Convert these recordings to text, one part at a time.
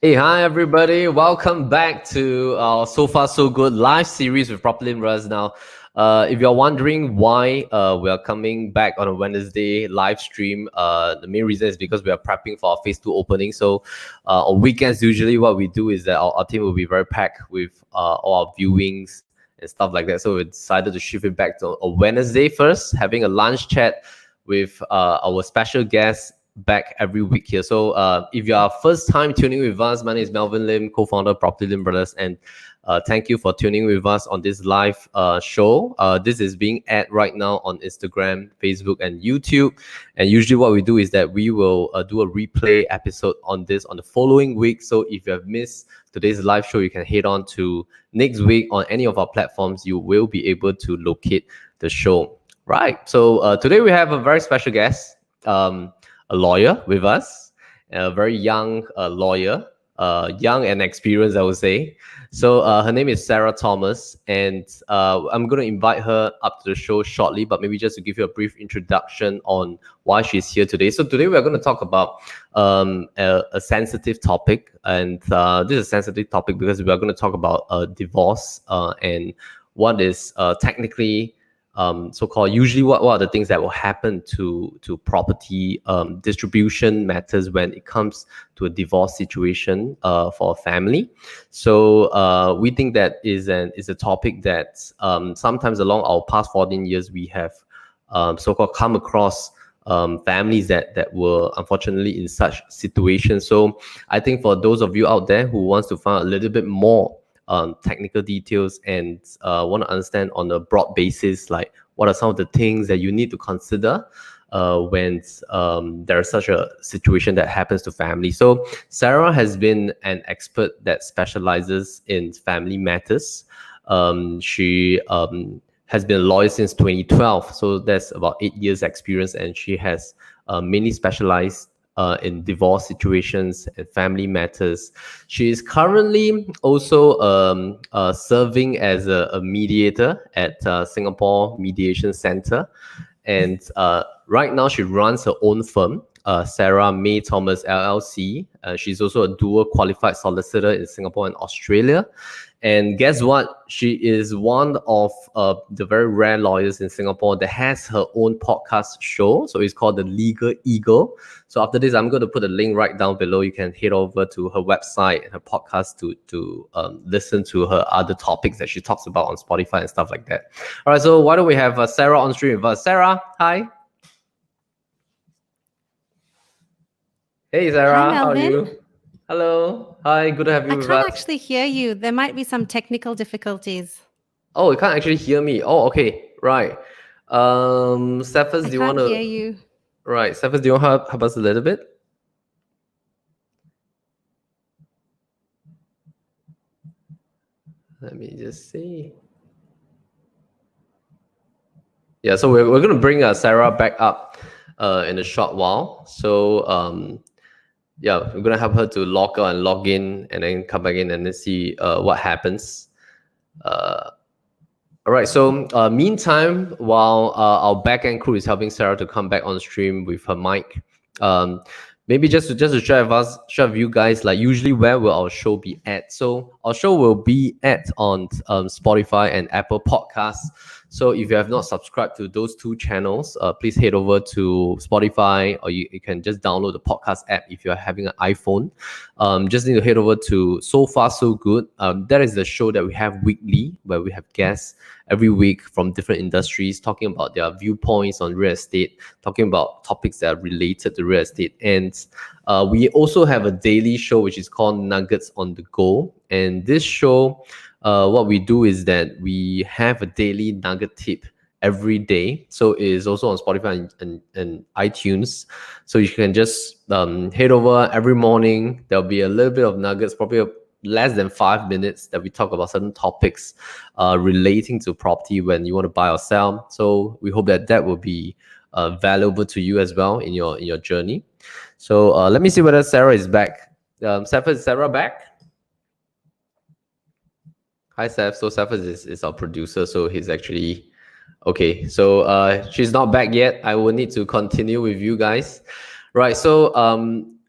Hey, hi everybody. Welcome back to our So Far So Good live series with Properly Raz now. If you're wondering why we are coming back on a Wednesday live stream, the main reason is because we are prepping for our phase 2 opening. So on weekends, usually what we do is that our team will be very packed with all our viewings and stuff like that. So we decided to shift it back to a Wednesday first, having a lunch chat with our special guest back every week here. So if you are first time tuning with us, my name is Melvin Lim, co-founder of Property Lim Brothers, and thank you for tuning with us on this live show. This is being aired right now on Instagram, Facebook, and YouTube. And usually what we do is that we will do a replay episode on this on the following week. So if you have missed today's live show, you can head on to next week on any of our platforms. You will be able to locate the show. Right. So today we have a very special guest. A lawyer with us, a very young lawyer, young and experienced, I would say. So her name is Sarah Thomas, and I'm going to invite her up to the show shortly, but maybe just to give you a brief introduction on why she's here today. So today we're going to talk about a sensitive topic, and this is a sensitive topic because we're going to talk about divorce and what is technically so-called usually what are the things that will happen to property distribution matters when it comes to a divorce situation for a family. So we think that is a topic that sometimes along our past 14 years we have so-called come across families that were unfortunately in such situations. So I think for those of you out there who wants to find a little bit more technical details and want to understand on a broad basis, like what are some of the things that you need to consider when there's such a situation that happens to family. So Sarah has been an expert that specializes in family matters. She has been a lawyer since 2012, so that's about 8 years experience, and she has mainly specialized in divorce situations and family matters. She is currently also serving as a mediator at Singapore Mediation Center. And right now she runs her own firm, Sarah-Mae Thomas LLC. She's also a dual qualified solicitor in Singapore and Australia. And guess what? She is one of the very rare lawyers in Singapore that has her own podcast show. So it's called The Legal Eagle. So after this, I'm going to put a link right down below. You can head over to her website and her podcast to listen to her other topics that she talks about on Spotify and stuff like that. All right, so why don't we have Sarah on stream with us? Sarah, hi. Hey, Sarah, Hi, how are Melvin. you? Hello. Hi, good to have you I with can't us. actually hear you. There might be some technical difficulties. Oh, you can't actually hear me. Oh, okay, right. Cephas, I do you want can't hear to? you. Right, Cephas, do you want to help us a little bit? Let me just see. Yeah, so we're going to bring Sarah back up in a short while. So yeah, we're going to help her to log out and log in and then come back in and then see what happens. All right, so meantime, while our back-end crew is helping Sarah to come back on stream with her mic, maybe just to share with you guys, like usually where will our show be at? So our show will be at on Spotify and Apple Podcasts. So if you have not subscribed to those two channels, please head over to Spotify, or you can just download the podcast app if you're having an iPhone. Just need to head over to So Far So Good. That is the show that we have weekly, where we have guests every week from different industries talking about their viewpoints on real estate, talking about topics that are related to real estate. And we also have a daily show which is called Nuggets on the Go. And this show, what we do is that we have a daily nugget tip every day. So it is also on Spotify and iTunes. So you can just head over every morning. There'll be a little bit of nuggets, probably less than 5 minutes, that we talk about certain topics relating to property when you want to buy or sell. So we hope that that will be valuable to you as well in your journey. So let me see whether Sarah is back. Is Sarah back? Hi, Seth. So Seth is our producer, so he's actually okay. So she's not back yet. I will need to continue with you guys. Right. So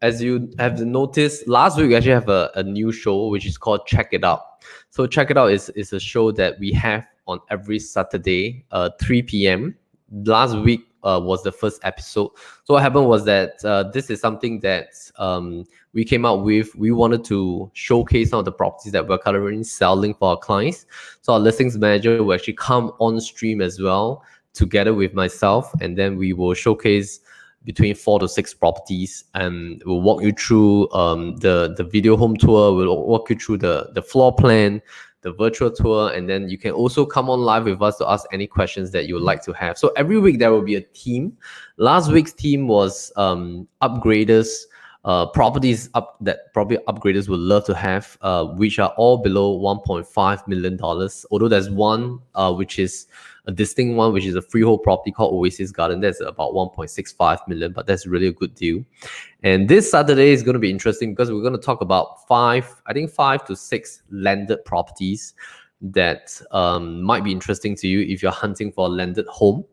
as you have noticed, last week we actually have a new show which is called Check It Out. So Check It Out is a show that we have on every Saturday, 3 p.m. Last week was the first episode. So what happened was that this is something that we came out with. We wanted to showcase some of the properties that we're currently selling for our clients. So our listings manager will actually come on stream as well, together with myself, and then we will showcase between 4 to 6 properties, and we'll walk you through the video home tour. We'll walk you through the floor plan, the virtual tour, and then you can also come on live with us to ask any questions that you would like to have. So every week there will be a theme. Last week's theme was upgraders, properties that probably upgraders would love to have, which are all below $1.5 million. Although there's one which is a distinct one, which is a freehold property called Oasis Garden. That's about 1.65 million, but that's really a good deal. And this Saturday is going to be interesting because we're going to talk about 5 to 6 landed properties that might be interesting to you if you're hunting for a landed home.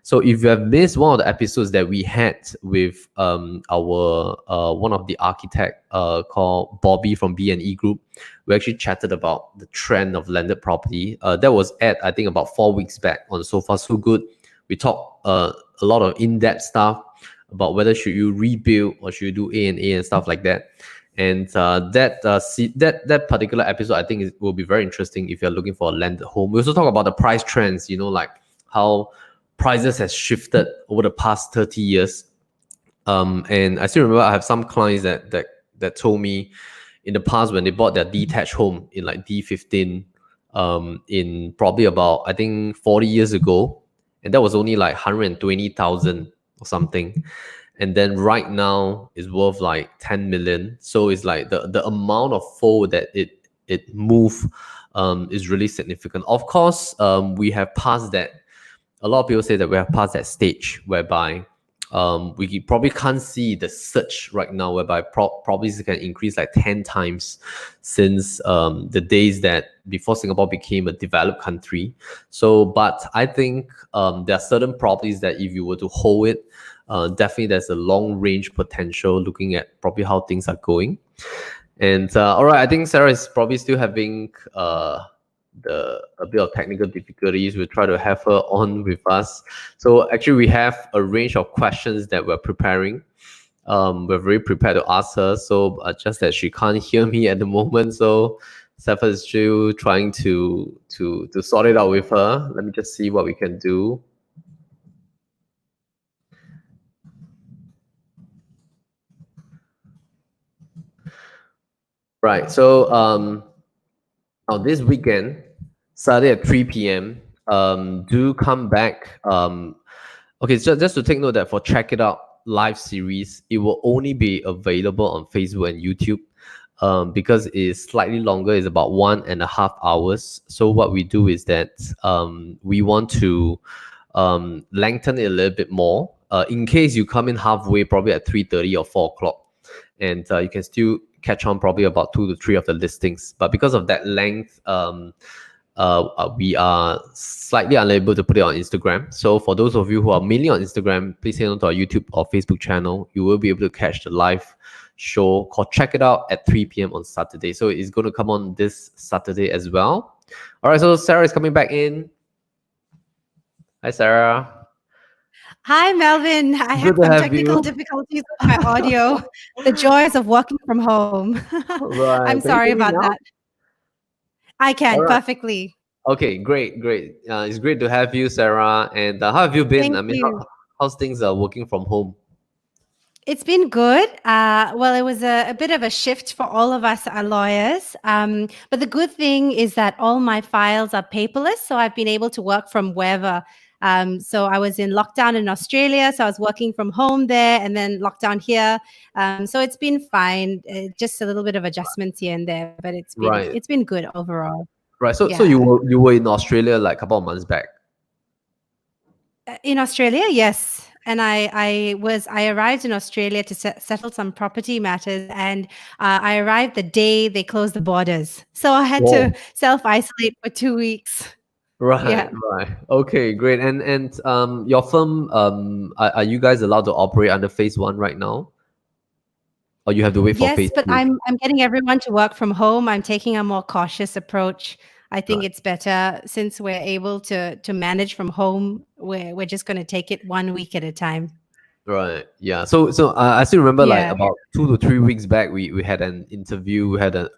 So if you have missed one of the episodes that we had with our one of the architect called Bobby from B&E Group, we actually chatted about the trend of landed property. That was I think about 4 weeks back on So Far So Good. We talked a lot of in-depth stuff about whether should you rebuild or should you do A&A and stuff like that. And that particular episode, I think will be very interesting if you're looking for a landed home. We also talk about the price trends, like how prices has shifted over the past 30 years. And I still remember I have some clients that told me in the past when they bought their detached home in like D15 in probably about, I think, 40 years ago, and that was only like 120,000 or something. And then right now is worth like 10 million. So it's like the amount of fold that it move is really significant. Of course, we have passed that. A lot of people say that we have passed that stage whereby we probably can't see the surge right now, whereby properties can increase like 10 times since the days that before Singapore became a developed country. So, but I think there are certain properties that if you were to hold it, definitely there's a long range potential looking at probably how things are going. And all right, I think Sarah is probably still having a bit of technical difficulties. We'll try to have her on with us. So actually, we have a range of questions that we're preparing. We're very prepared to ask her. So just that she can't hear me at the moment. So Safa is still trying to sort it out with her. Let me just see what we can do. Right. So now this weekend, Saturday at 3 p.m. Do come back. Okay, so just to take note that for Check It Out live series, it will only be available on Facebook and YouTube. Because it's slightly longer, it's about 1.5 hours. So what we do is that we want to lengthen it a little bit more. In case you come in halfway, probably at 3:30 or 4 o'clock, and you can still catch on probably about 2 to 3 of the listings. But because of that length, we are slightly unable to put it on Instagram. So for those of you who are mainly on Instagram, please head on to our YouTube or Facebook channel. You will be able to catch the live show called Check It Out at 3 p.m. on Saturday. So it's going to come on this Saturday as well. All right, so Sarah is coming back in. Hi, Sarah. Hi, Melvin. I had some technical difficulties with my audio. The joys of working from home. Right. I'm sorry about that. I can perfectly. Okay, great. It's great to have you, Sarah. And how have you been? Thank you. How's things working from home? It's been good. Well, it was a bit of a shift for all of us lawyers. But the good thing is that all my files are paperless. So I've been able to work from wherever. So I was in lockdown in Australia. So I was working from home there and then lockdown here. So it's been fine. Just a little bit of adjustments here and there. But it's been good overall. Right. So you were in Australia like a couple of months back. In Australia, yes. And I arrived in Australia to settle some property matters, and I arrived the day they closed the borders. So I had to self-isolate for 2 weeks. Right, yeah. Right. Okay, great. And your firm, are you guys allowed to operate under phase 1 right now? Or you have to wait for phase 2? Yes, but I'm getting everyone to work from home. I'm taking a more cautious approach. I think it's better since we're able to manage from home. We're just going to take it 1 week at a time. Right. Yeah. So I still remember like about 2 to 3 weeks back, we had an interview. We had a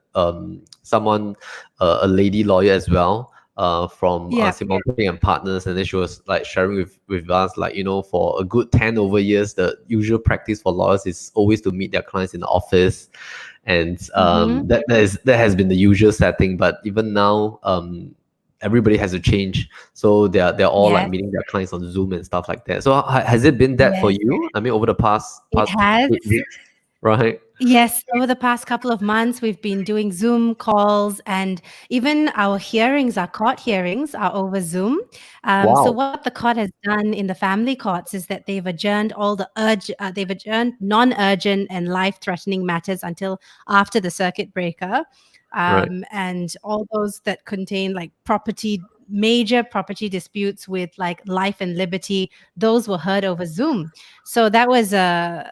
lady lawyer as well, from Simon and Partners, and then she was like sharing with us, like, for a good 10 over years, the usual practice for lawyers is always to meet their clients in the office, and that has been the usual setting. But even now, everybody has to change, so they're all like meeting their clients on Zoom and stuff like that. So has it been that for you? I mean, over the past it has. weeks, right? Yes, over the past couple of months, we've been doing Zoom calls, and even our hearings, our court hearings, are over Zoom. So what the court has done in the family courts is that they've adjourned all the they've adjourned non-urgent and life-threatening matters until after the circuit breaker, and all those that contain like major property disputes with like life and liberty, those were heard over Zoom. So that was a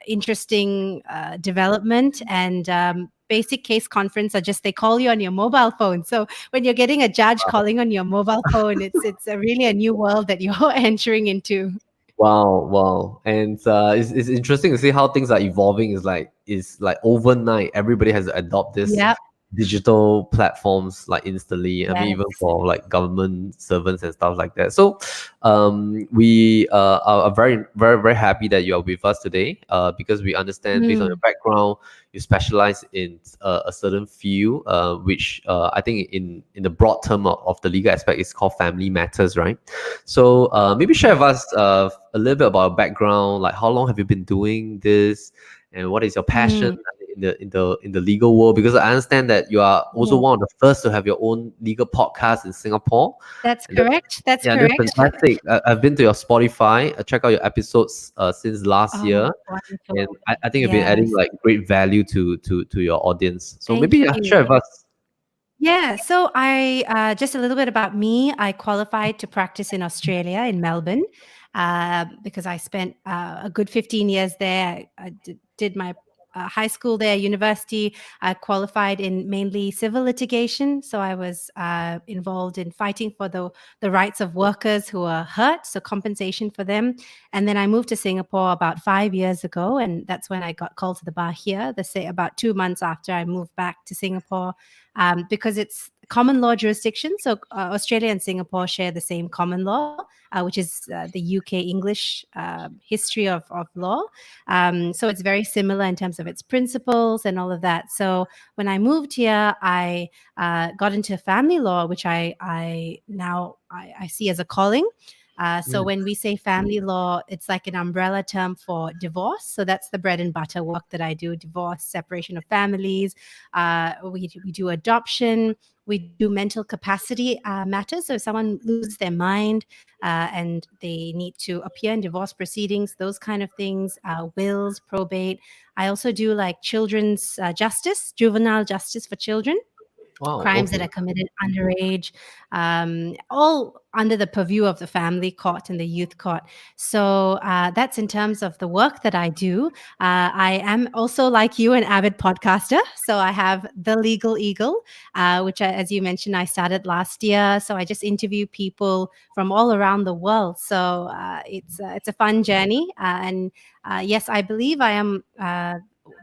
interesting development. And basic case conference are just, they call you on your mobile phone. So when you're getting a judge calling on your mobile phone, it's really a new world that you're entering into. Wow. And it's interesting to see how things are evolving. It's like overnight, everybody has to adopt this digital platforms like instantly. I mean, even for like government servants and stuff like that. So we are very, very, very happy that you are with us today, because we understand based on your background, you specialize in a certain field, which I think in the broad term of the legal aspect is called family matters, right? So maybe share with us a little bit about your background, like how long have you been doing this, and what is your passion in the legal world? Because I understand that you are also one of the first to have your own legal podcast in Singapore. That's correct. That's correct. That's fantastic. I've been to your Spotify. Check out your episodes since last year, and I think you've been adding like great value to your audience. So maybe share with us. Yeah, so I just a little bit about me. I qualified to practice in Australia, in Melbourne, because I spent a good 15 years there. I did my high school there, university, I qualified in mainly civil litigation. So I was involved in fighting for the rights of workers who are hurt, so compensation for them. And then I moved to Singapore about 5 years ago, and that's when I got called to the bar here. About 2 months after I moved back to Singapore, because it's common law jurisdiction. So Australia and Singapore share the same common law, which is the UK English history of law. So it's very similar in terms of its principles and all of that. So when I moved here, I got into family law, which I now see as a calling. So when we say family law, it's like an umbrella term for divorce. So that's the bread and butter work that I do: divorce, separation of families. We do adoption. We do mental capacity matters. So if someone loses their mind and they need to appear in divorce proceedings, those kind of things, wills, probate. I also do like children's justice, juvenile justice for children. Crimes that are committed underage, all under the purview of the family court and the youth court. So that's in terms of the work that I do. I am also, like you, an avid podcaster. So I have The Legal Eagle, which, as you mentioned, I started last year. So I just interview people from all around the world. So it's a fun journey. And yes, I believe I am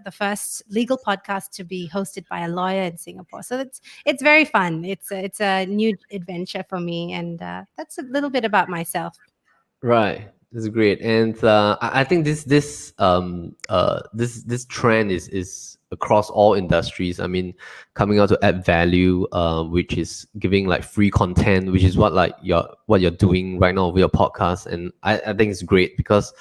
the first legal podcast to be hosted by a lawyer in Singapore. So it's very fun. It's a new adventure for me, and that's a little bit about myself. Right, that's great. And I think this trend is across all industries. I mean, coming out to add value, which is giving like free content, which is what you're doing right now with your podcast. And I think it's great because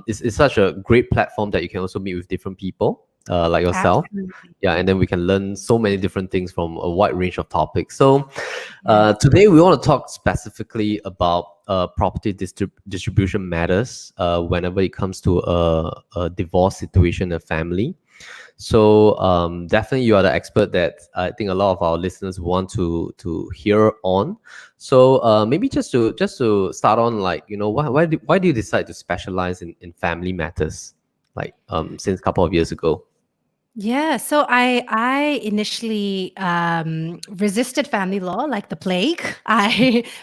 it's such a great platform that you can also meet with different people like yourself. Absolutely. Yeah, and then we can learn so many different things from a wide range of topics. So today we want to talk specifically about property distribution matters whenever it comes to a divorce situation, a family. So definitely you are the expert that I think a lot of our listeners want to hear on. So maybe just to start on, like, why do you decide to specialize in family matters, like since a couple of years ago? Yeah, so I initially resisted family law like the plague.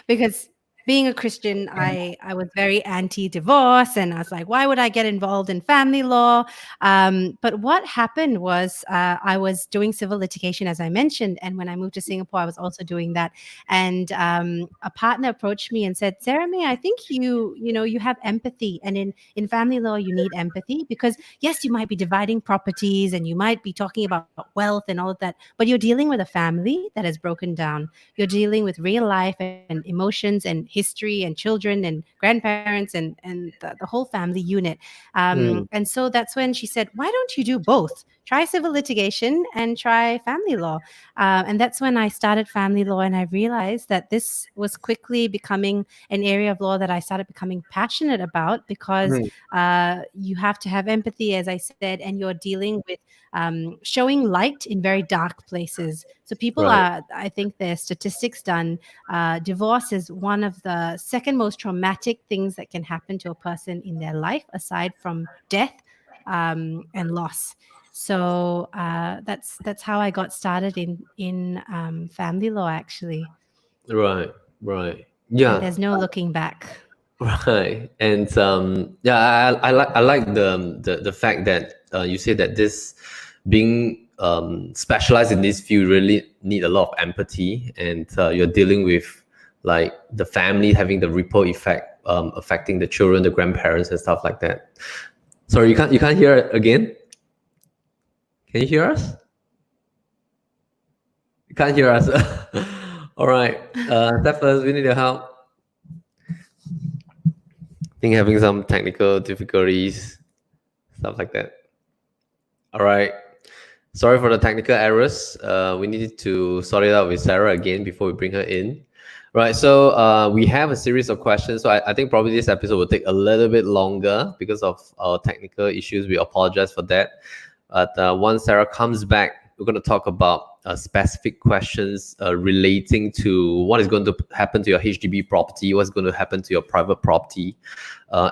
Because being a Christian, I was very anti-divorce, and I was like, why would I get involved in family law? But what happened was I was doing civil litigation, as I mentioned, and when I moved to Singapore, I was also doing that. And a partner approached me and said, Sarah-Mae, I think you have empathy, and in family law, you need empathy because yes, you might be dividing properties and you might be talking about wealth and all of that, but you're dealing with a family that has broken down. You're dealing with real life and emotions and history and children and grandparents and the whole family unit. And so that's when she said, why don't you do both? Try civil litigation and try family law. And that's when I started family law, and I realized that this was quickly becoming an area of law that I started becoming passionate about because you have to have empathy, as I said, and you're dealing with showing light in very dark places. So people Right. I think their statistics done, divorce is one of the second most traumatic things that can happen to a person in their life, aside from death and loss. So that's how I got started in family law, actually. Right. And Yeah. there's no looking back. Right. And I like the fact that you say that this being specialized in this field really need a lot of empathy, and you're dealing with like the family having the ripple effect affecting the children, the grandparents, and stuff like that. Sorry, you can't hear it again? Can you hear us? You can't hear us. All right. Stephens, we need your help. I think having some technical difficulties, stuff like that. All right. Sorry for the technical errors. We needed to sort it out with Sarah again before we bring her in. Right. So we have a series of questions. So I think probably this episode will take a little bit longer because of our technical issues. We apologize for that. But once Sarah comes back, we're going to talk about specific questions relating to what is going to happen to your HDB property, what's going to happen to your private property,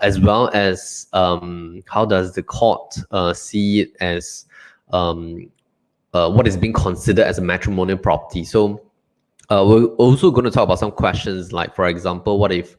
as well as how does the court see it as what is being considered as a matrimonial property. So we're also going to talk about some questions like, for example, what if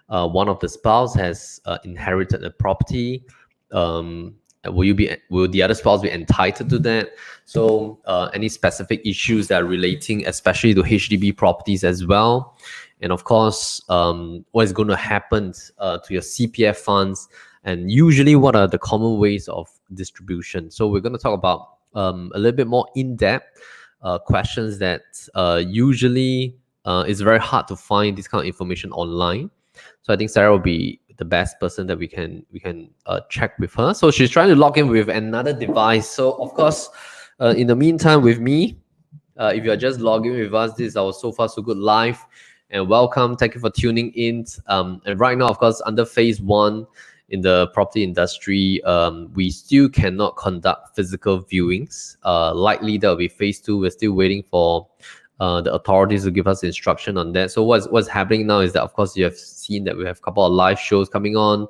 one of the spouse has inherited a property? Will the other spouse be entitled to that? So any specific issues that are relating especially to HDB properties as well. And of course, what is going to happen to your CPF funds, and usually what are the common ways of distribution. So we're going to talk about a little bit more in-depth questions that usually it's very hard to find this kind of information online. So I think Sarah will be the best person that we can check with her. So she's trying to log in with another device. So of course, in the meantime, with me, if you're just logging with us, this is our So Far So Good live, and welcome. Thank you for tuning in. And right now, of course, under phase 1 in the property industry, we still cannot conduct physical viewings. Likely there'll be phase 2. We're still waiting for the authorities to give us instruction on that. So what's happening now is that, of course, you have seen that we have a couple of live shows coming on.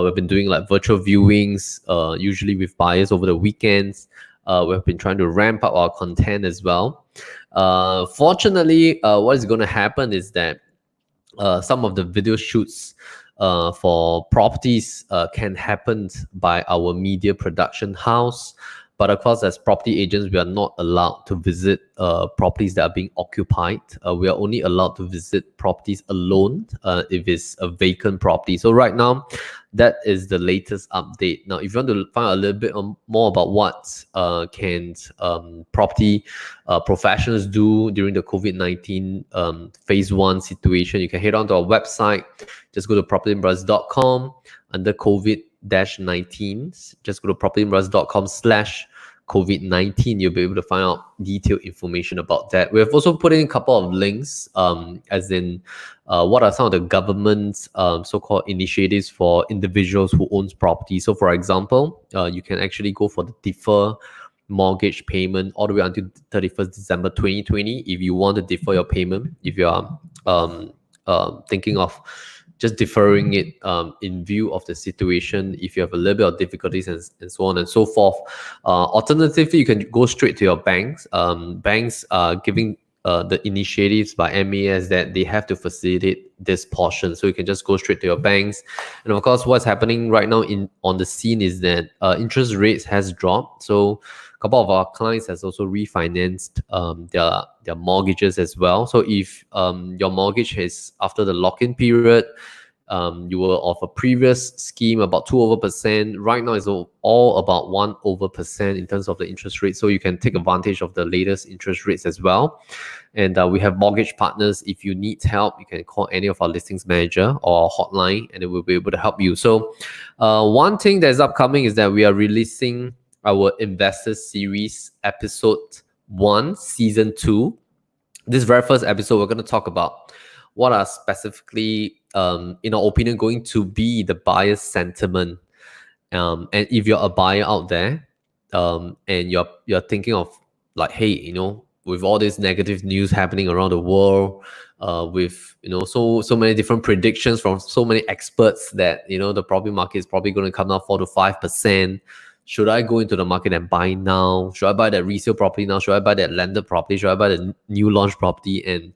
We've been doing like virtual viewings, usually with buyers over the weekends. We've been trying to ramp up our content as well. Fortunately, what is going to happen is that some of the video shoots for properties can happen by our media production house. But of course, as property agents, we are not allowed to visit properties that are being occupied. We are only allowed to visit properties alone if it's a vacant property. So right now, that is the latest update. Now, if you want to find out a little bit more about what can property professionals do during the COVID-19 phase 1 situation, you can head on to our website. Just go to propertybrothers.com under COVID-19. Just go to propertybrothers.com/COVID-19. You'll be able to find out detailed information about that. We have also put in a couple of links, as in what are some of the government's so-called initiatives for individuals who owns property. So for example, you can actually go for the defer mortgage payment all the way until 31st December 2020 if you want to defer your payment, if you are thinking of just deferring it in view of the situation, if you have a little bit of difficulties and so on and so forth. Alternatively, you can go straight to your banks. Banks are giving the initiatives by MAS that they have to facilitate this portion. So you can just go straight to your banks. And of course, what's happening right now on the scene is that interest rates has dropped. So a couple of our clients has also refinanced their mortgages as well. So if your mortgage is after the lock-in period, you were of a previous scheme about 2% right now, is all about 1% in terms of the interest rate. So you can take advantage of the latest interest rates as well. And we have mortgage partners. If you need help, you can call any of our listings manager or hotline, and they will be able to help you. So one thing that is upcoming is that we are releasing our Investor Series Episode 1, Season 2. This very first episode, we're going to talk about what are specifically, in our opinion, going to be the buyer's sentiment. And if you're a buyer out there, and you're thinking of like, hey, with all this negative news happening around the world, with so many different predictions from so many experts that the property market is probably going to come down 4 to 5%. Should I go into the market and buy now? Should I buy that resale property now? Should I buy that landed property? Should I buy the new launch property? And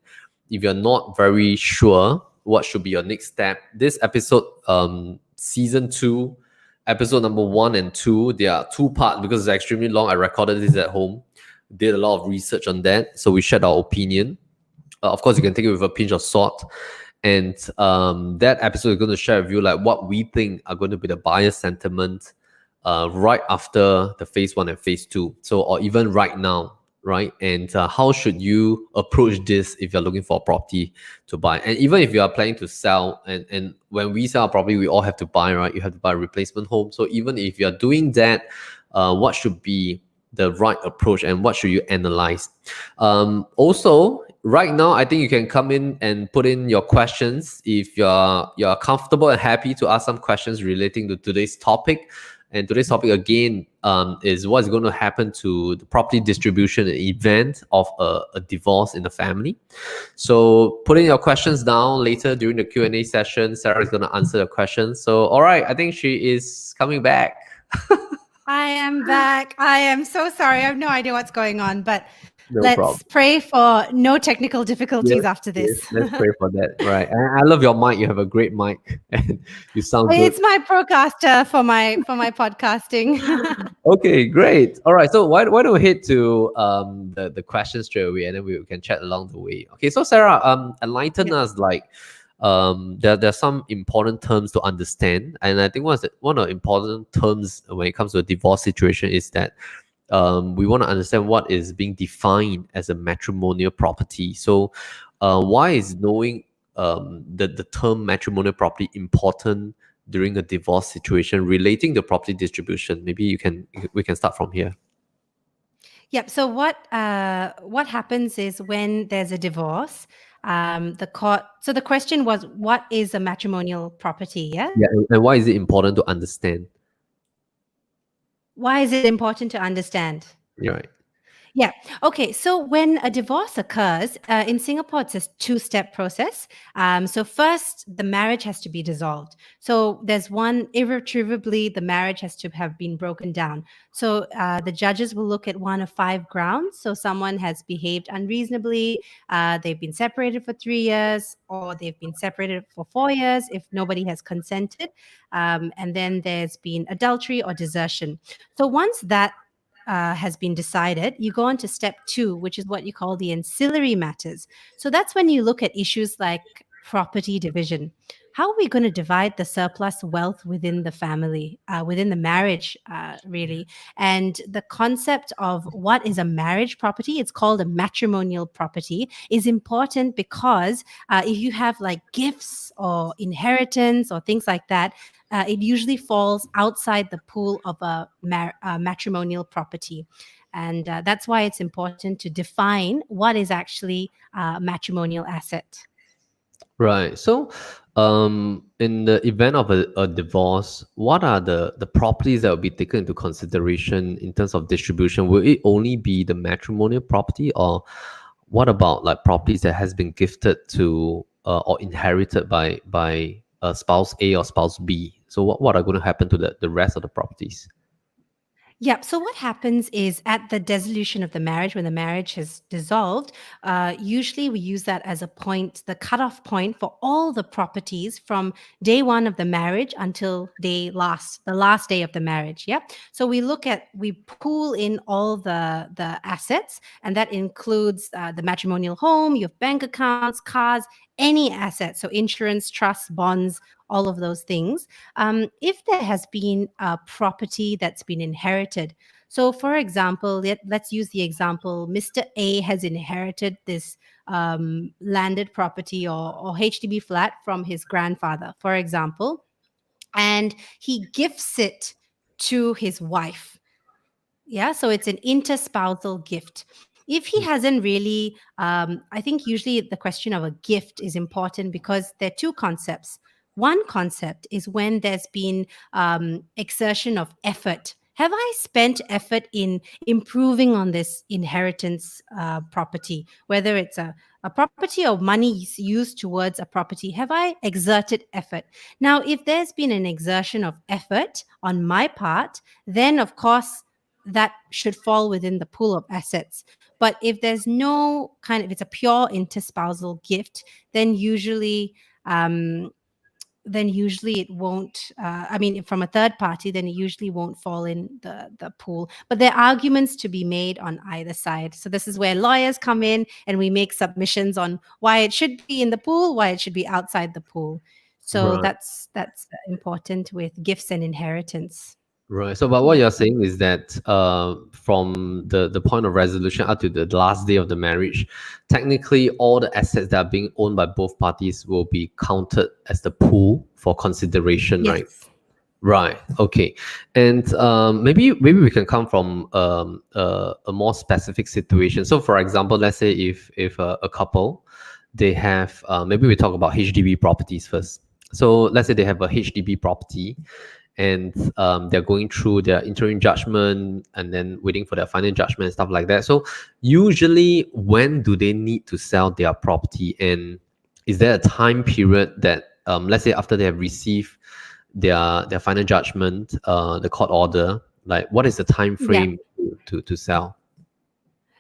if you're not very sure what should be your next step, this episode, season 2, episode number 1 and 2, there are 2 parts because it's extremely long. I recorded this at home, did a lot of research on that. So we shared our opinion. Of course, you can take it with a pinch of salt. And that episode is going to share with you like what we think are going to be the buyer sentiment right after the phase 1 and phase 2. So, or even right now, right? And how should you approach this if you're looking for a property to buy? And even if you are planning to sell, and when we sell a property, we all have to buy, right? You have to buy a replacement home. So even if you're doing that, what should be the right approach and what should you analyze? Also, right now, I think you can come in and put in your questions if you're comfortable and happy to ask some questions relating to today's topic. And today's topic again is what's going to happen to the property distribution in the event of a divorce in the family. So put in your questions down later during the Q&A session. Sarah is going to answer the questions. So, all right, I think she is coming back. I am back. I am so sorry. I have no idea what's going on, but No let's problem. pray for no technical difficulties Yes, after this. yes, let's pray for that. Right. And I love your mic. You have a great mic and you sound good. It's my procaster for my podcasting. Okay, great. All right. So why don't we head to the questions straight away, and then we can chat along the way. Okay. So Sarah, enlighten us, like there are some important terms to understand, and I think one of the important terms when it comes to a divorce situation is that we want to understand what is being defined as a matrimonial property. So why is knowing the term matrimonial property important during a divorce situation relating to property distribution? Maybe we can start from here. Yep. So what happens is when there's a divorce, the court. So the question was, what is a matrimonial property? Yeah. Yeah, and why is it important to understand? Why is it important to understand? You're right. Yeah. Okay. So when a divorce occurs in Singapore, it's a two-step process. So first, the marriage has to be dissolved. So there's one, irretrievably, the marriage has to have been broken down. So the judges will look at one of 5 grounds. So someone has behaved unreasonably, they've been separated for 3 years, or they've been separated for 4 years if nobody has consented. And then there's been adultery or desertion. So once that has been decided, you go on to step 2, which is what you call the ancillary matters. So that's when you look at issues like property division. How are we going to divide the surplus wealth within the family, within the marriage, really? And the concept of what is a marriage property, it's called a matrimonial property, is important because if you have like gifts or inheritance or things like that, it usually falls outside the pool of a matrimonial property. And that's why it's important to define what is actually a matrimonial asset. Right. So, in the event of a divorce, what are the properties that will be taken into consideration in terms of distribution? Will it only be the matrimonial property, or what about like properties that has been gifted to or inherited by spouse A or spouse B? So what are going to happen to the rest of the properties? Yeah. So what happens is at the dissolution of the marriage, when the marriage has dissolved, usually we use that as a point, the cutoff point for all the properties from day 1 of the marriage until the last day of the marriage. Yeah. So we pool in all the assets, and that includes the matrimonial home, your bank accounts, cars, any asset. So insurance, trusts, bonds, all of those things. If there has been a property that's been inherited, so for example, let's use the example, Mr. A has inherited this landed property or HDB flat from his grandfather, for example, and he gifts it to his wife. Yeah, so it's an interspousal gift. If he hasn't really, I think usually the question of a gift is important because there are 2 concepts. One concept is when there's been exertion of effort. Have I spent effort in improving on this inheritance property, whether it's a property or money used towards a property? Have I exerted effort? Now, if there's been an exertion of effort on my part, then of course, that should fall within the pool of assets. But if there's no if it's a pure interspousal gift, then usually it won't, from a third party, then it usually won't fall in the pool. But there are arguments to be made on either side. So this is where lawyers come in and we make submissions on why it should be in the pool, why it should be outside the pool. So Right. that's important with gifts and inheritance. Right. So, but what you're saying is that from the point of resolution up to the last day of the marriage, technically all the assets that are being owned by both parties will be counted as the pool for consideration, Yes. right? Right. Okay. And maybe we can come from a more specific situation. So, for example, let's say if a couple, they have maybe we talk about HDB properties first. So let's say they have a HDB property, and they're going through their interim judgment and then waiting for their final judgment and stuff like that. So usually, when do they need to sell their property, and is there a time period that let's say after they have received their final judgment, the court order, like what is the time frame to sell?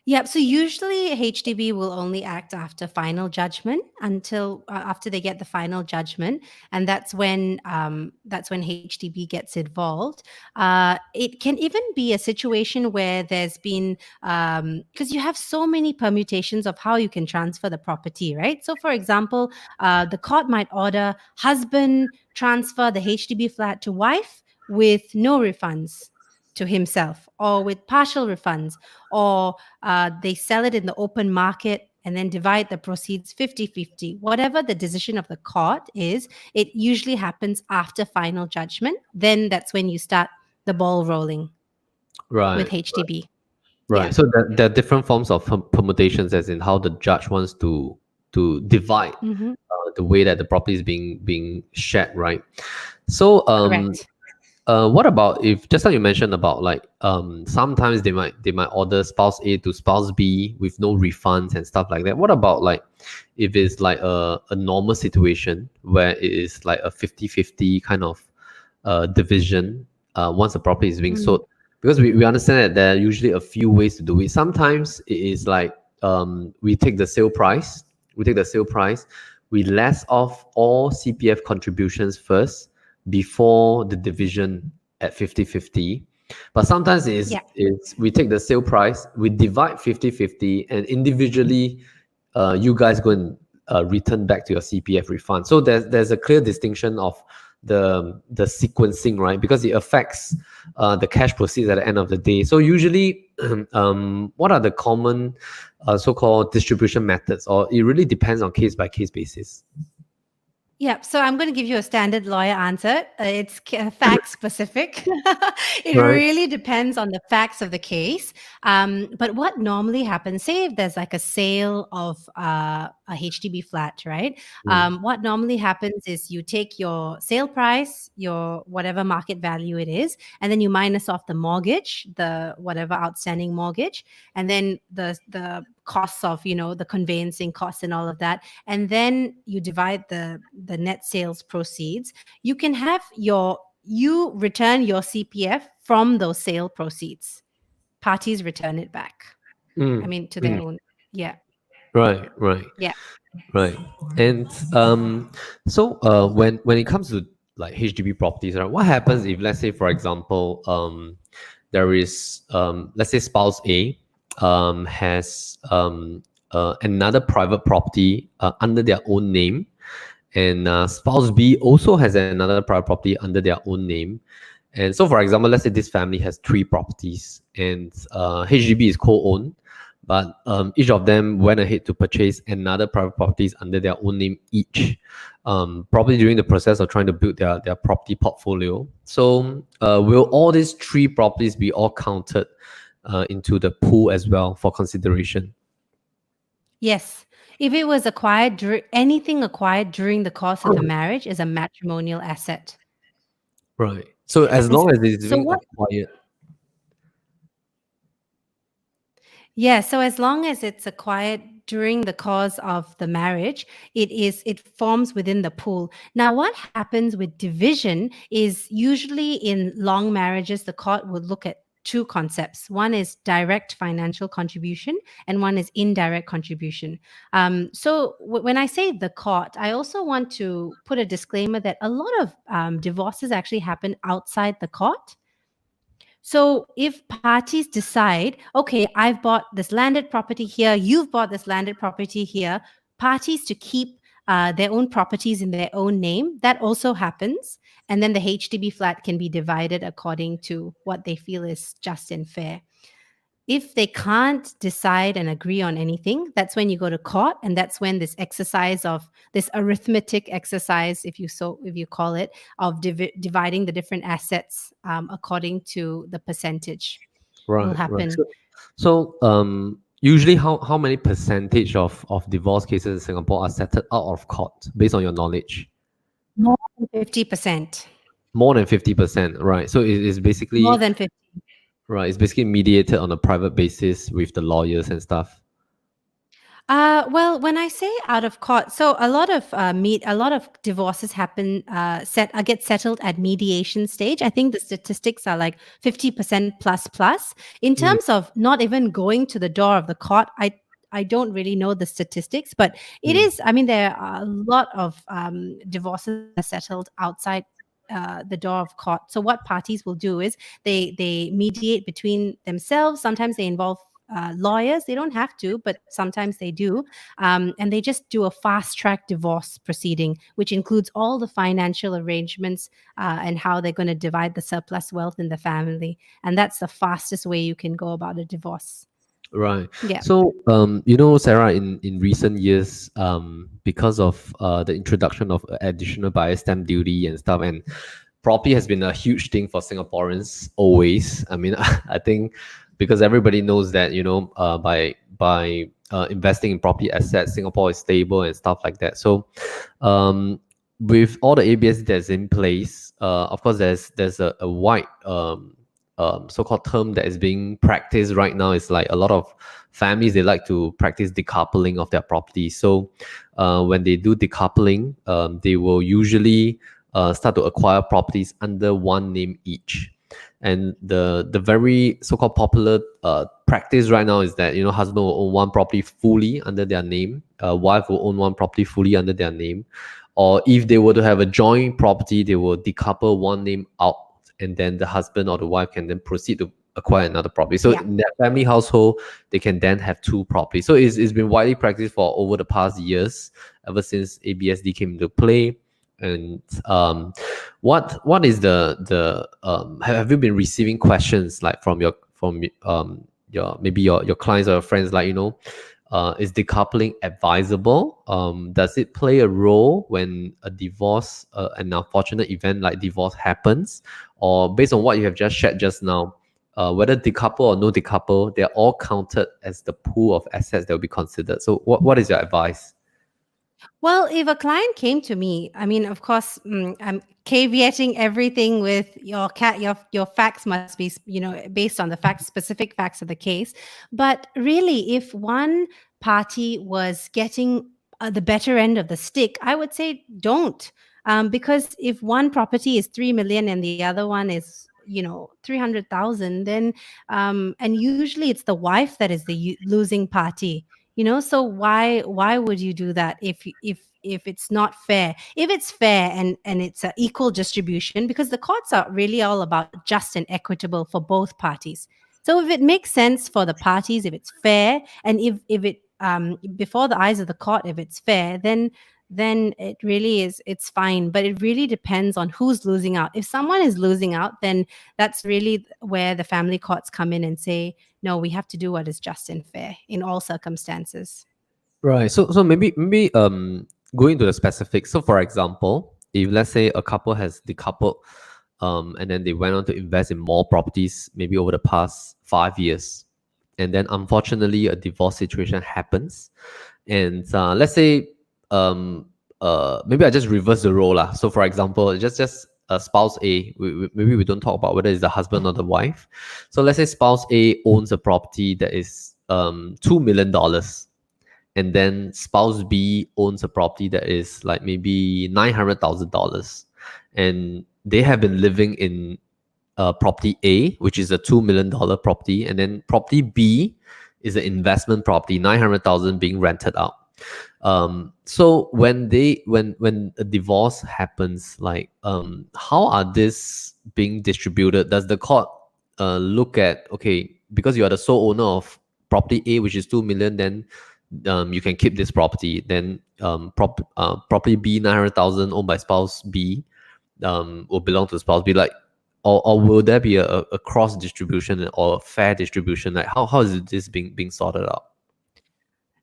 Yep. So usually HDB will only act after final judgment until after they get the final judgment, and that's when HDB gets involved. It can even be a situation where there's been because you have so many permutations of how you can transfer the property, right? So, for example, the court might order husband transfer the HDB flat to wife with no refunds to himself, or with partial refunds, or they sell it in the open market and then divide the proceeds 50-50. Whatever the decision of the court is, it usually happens after final judgment. Then that's when you start the ball rolling with HDB. Right. Yeah. So there are different forms of permutations, as in how the judge wants to divide the way that the property is being shared, right? So correct. What about if just like you mentioned about like sometimes they might order spouse A to spouse B with no refunds and stuff like that. What about like if it's like a normal situation where it is like a 50-50 kind of division once the property is being sold? Because we understand that there are usually a few ways to do it. Sometimes it is like we take the sale price, we less off all CPF contributions first before the division at 50-50. But sometimes it's we take the sale price, we divide 50-50, and individually you guys go and return back to your CPF refund. So there's a clear distinction of the sequencing, right? Because it affects the cash proceeds at the end of the day. So usually what are the common so-called distribution methods, or it really depends on case by case basis? Yeah, so I'm going to give you a standard lawyer answer. It's fact specific. It really depends on the facts of the case. But what normally happens, say if there's like a sale of a HDB flat, right? What normally happens is you take your sale price, your whatever market value it is, and then you minus off the mortgage, the whatever outstanding mortgage, and then the costs of, the conveyancing costs and all of that. And then you divide the net sales proceeds. You can have you return your CPF from those sale proceeds. Parties return it back. I mean, to their own. Yeah. Right. Yeah. Right. And so when it comes to like HDB properties, right, what happens if, let's say, for example, there is let's say spouse A has another private property under their own name, and spouse B also has another private property under their own name. And so, for example, let's say this family has 3 properties, and HDB is co-owned, but each of them went ahead to purchase another private properties under their own name each, probably during the process of trying to build their property portfolio. So will all these 3 properties be all counted into the pool as well for consideration? Yes. If it was acquired, anything acquired during the course of the marriage is a matrimonial asset. Right. So as long as it's being acquired. Yeah. So as long as it's acquired during the course of the marriage, it forms within the pool. Now, what happens with division is usually in long marriages, the court would look at 2 concepts. One is direct financial contribution, and one is indirect contribution. So when I say the court, I also want to put a disclaimer that a lot of divorces actually happen outside the court. So if parties decide, okay, I've bought this landed property here, you've bought this landed property here, parties to keep their own properties in their own name, that also happens. And then the HDB flat can be divided according to what they feel is just and fair. If they can't decide and agree on anything, that's when you go to court, and that's when this arithmetic exercise, if you call it, of dividing the different assets according to the percentage will happen. Right. So usually how many percentage of divorce cases in Singapore are settled out of court based on your knowledge? More than 50%. More than 50%, right? So it's More basically than 50. right. It's basically mediated on a private basis with the lawyers and stuff. Well, when I say out of court, so a lot of divorces happen get settled at mediation stage. I think the statistics are like 50% plus plus. In Mm, terms of not even going to the door of the court, I don't really know the statistics, but it mm. is. I mean, there are a lot of divorces that are settled outside the door of court. So what parties will do is they mediate between themselves. Sometimes they involve lawyers. They don't have to, but sometimes they do. And they just do a fast track divorce proceeding, which includes all the financial arrangements and how they're going to divide the surplus wealth in the family. And that's the fastest way you can go about a divorce. Right. Yeah. So, Sarah, in recent years, because of the introduction of additional buyer stamp duty and stuff, and property has been a huge thing for Singaporeans always. I mean, I think because everybody knows that, by investing in property assets, Singapore is stable and stuff like that. So, um, with all the ABS that's in place, of course, there's a wide so-called term that is being practiced right now. Is like a lot of families, they like to practice decoupling of their property. So when they do decoupling, they will usually start to acquire properties under one name each. And the very so-called popular practice right now is that husband will own one property fully under their name, wife will own one property fully under their name, or if they were to have a joint property, they will decouple one name out, and then the husband or the wife can then proceed to acquire another property. So Yeah. in that family household, they can then have two properties. So it's been widely practiced for over the past years, ever since ABSD came into play. And what is the have you been receiving questions like from your maybe your clients or your friends, like is decoupling advisable? Does it play a role when a divorce, an unfortunate event like divorce happens? Or based on what you have just shared just now, whether decouple or no decouple, they're all counted as the pool of assets that will be considered. So what is your advice? Well, if a client came to me, I mean, of course, I'm caveating everything with your facts must be, based on the facts, specific facts of the case. But really, if one party was getting the better end of the stick, I would say don't, because if one property is 3 million and the other one is 300,000, then and usually it's the wife that is the losing party. So why would you do that if it's not fair? If it's fair and it's an equal distribution, because the courts are really all about just and equitable for both parties. So if it makes sense for the parties, if it's fair, and if it before the eyes of the court, if it's fair, then it really is, it's fine. But it really depends on who's losing out. If someone is losing out, then that's really where the family courts come in and say, no, we have to do what is just and fair in all circumstances. Right. So maybe going into the specifics. So for example, if let's say a couple has decoupled, and then they went on to invest in more properties maybe over the past 5 years, and then unfortunately a divorce situation happens, and let's say maybe I just reverse the role lah. So for example, just spouse A, maybe we don't talk about whether it's the husband or the wife. So let's say spouse A owns a property that is $2 million, and then spouse B owns a property that is like maybe $900,000, and they have been living in property A, which is a $2 million property, and then property B is an investment property, 900,000 being rented out. So when a divorce happens, like how are this being distributed? Does the court look at, okay, because you are the sole owner of property A, which is 2 million, then you can keep this property. Then property B, 900,000 owned by spouse B, will belong to spouse B. Like, or will there be a cross distribution or a fair distribution? Like how is this being sorted out?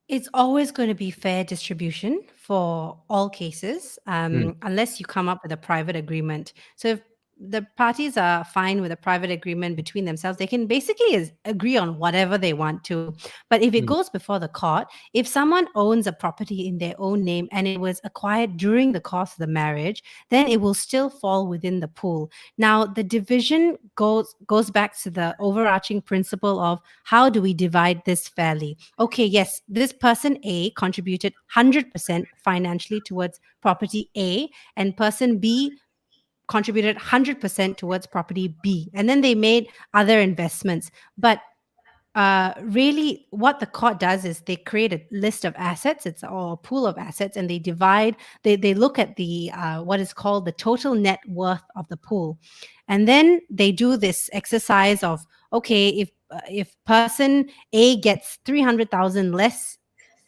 It's always going to be fair distribution for all cases, unless you come up with a private agreement. So if the parties are fine with a private agreement between themselves. They can basically agree on whatever they want to. But if it goes before the court, if someone owns a property in their own name and it was acquired during the course of the marriage, then it will still fall within the pool. Now, the division goes back to the overarching principle of how do we divide this fairly? Okay, yes, this person A contributed 100% financially towards property A, and person B contributed 100% towards property B. And then they made other investments. But really what the court does is they create a list of assets, it's or a pool of assets, and they look at the what is called the total net worth of the pool. And then they do this exercise of, okay, if person A gets 300,000 less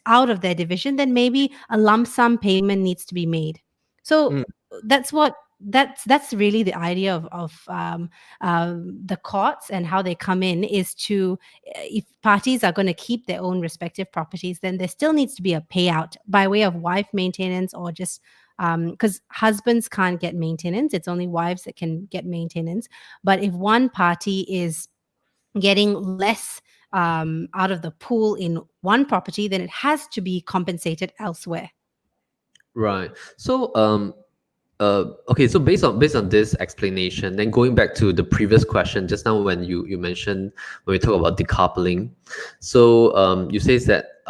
out of their division, then maybe a lump sum payment needs to be made. So that's really the idea of the courts and how they come in, is to, if parties are going to keep their own respective properties, then there still needs to be a payout by way of wife maintenance, or just because husbands can't get maintenance, it's only wives that can get maintenance. But if one party is getting less out of the pool in one property, then it has to be compensated elsewhere. Right. So okay, so based on this explanation, then going back to the previous question just now, when you mentioned, when we talk about decoupling, so you say that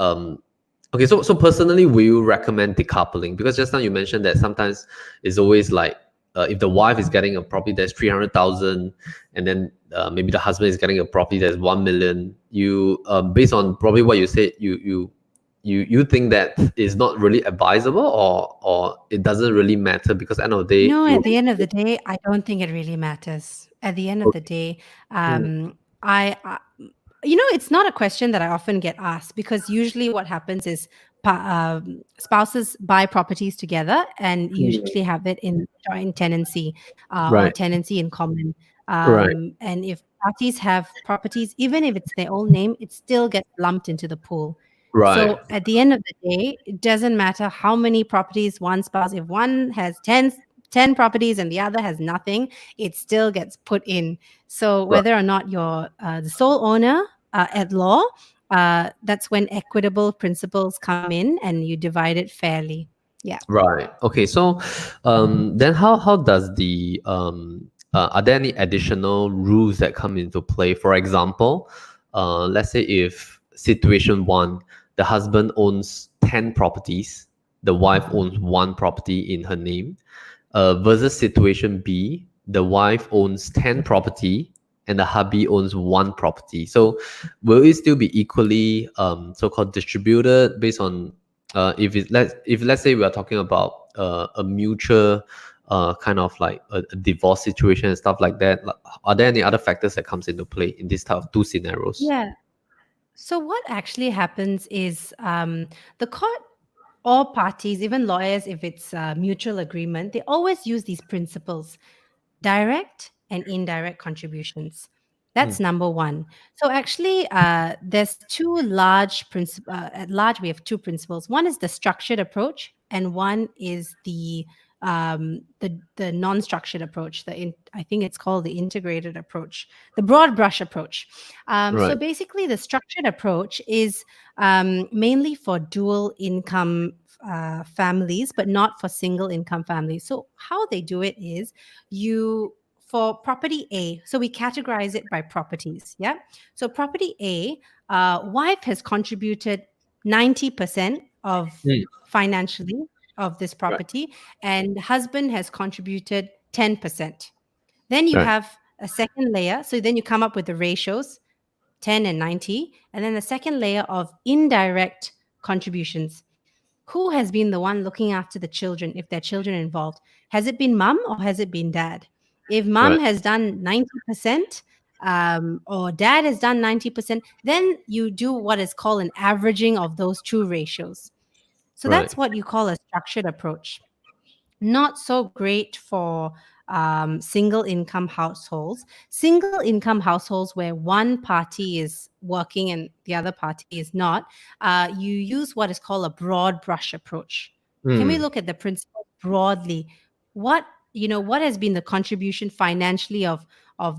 okay, so personally, will you recommend decoupling? Because just now you mentioned that sometimes it's always like if the wife is getting a property that's 300,000, and then maybe the husband is getting a property that's 1 million, you based on probably what you said, you think that is not really advisable, or it doesn't really matter, because at the end of the day, No, at the end of the day, I don't think it really matters. At the end of the day, I it's not a question that I often get asked, because usually what happens is spouses buy properties together and usually have it in joint tenancy or right, tenancy in common. right, And if parties have properties, even if it's their own name, it still gets lumped into the pool. right, So at the end of the day, it doesn't matter how many properties one spouse, if one has 10 properties and the other has nothing, it still gets put in. So right. whether or not you're the sole owner at law, that's when equitable principles come in and you divide it fairly. Yeah. Right. Okay. So, then how does the are there any additional rules that come into play? For example, let's say if situation one, the husband owns 10 properties, the wife owns one property in her name, versus situation B, the wife owns 10 property and the hubby owns one property. So, will it still be equally so-called distributed based on if let's say we are talking about a mutual kind of like a divorce situation and stuff like that, like, are there any other factors that comes into play in this type of two scenarios? Yeah. So what actually happens is the court, all parties, even lawyers, if it's a mutual agreement, they always use these principles: direct and indirect contributions. That's number one. So actually, there's two large principles. At large, we have two principles. One is the structured approach, and one is the non-structured approach. I think it's called the integrated approach, the broad brush approach. So Right. basically, the structured approach is mainly for dual income families, but not for single income families. So how they do it is, for property A, so we categorize it by properties. Yeah. So property A, wife has contributed 90% of financially of this Right. property, and husband has contributed 10%. Then you Right. have a second layer. So then you come up with the ratios, 10 and 90. And then the second layer of indirect contributions. Who has been the one looking after the children if there are children involved? Has it been mom or has it been dad? If mom Right. has done 90%, or dad has done 90%, then you do what is called an averaging of those two ratios. So Right. that's what you call a structured approach. Not so great for single income households. Single income households where one party is working and the other party is not, you use what is called a broad brush approach. Can we look at the principle broadly? What what has been the contribution financially of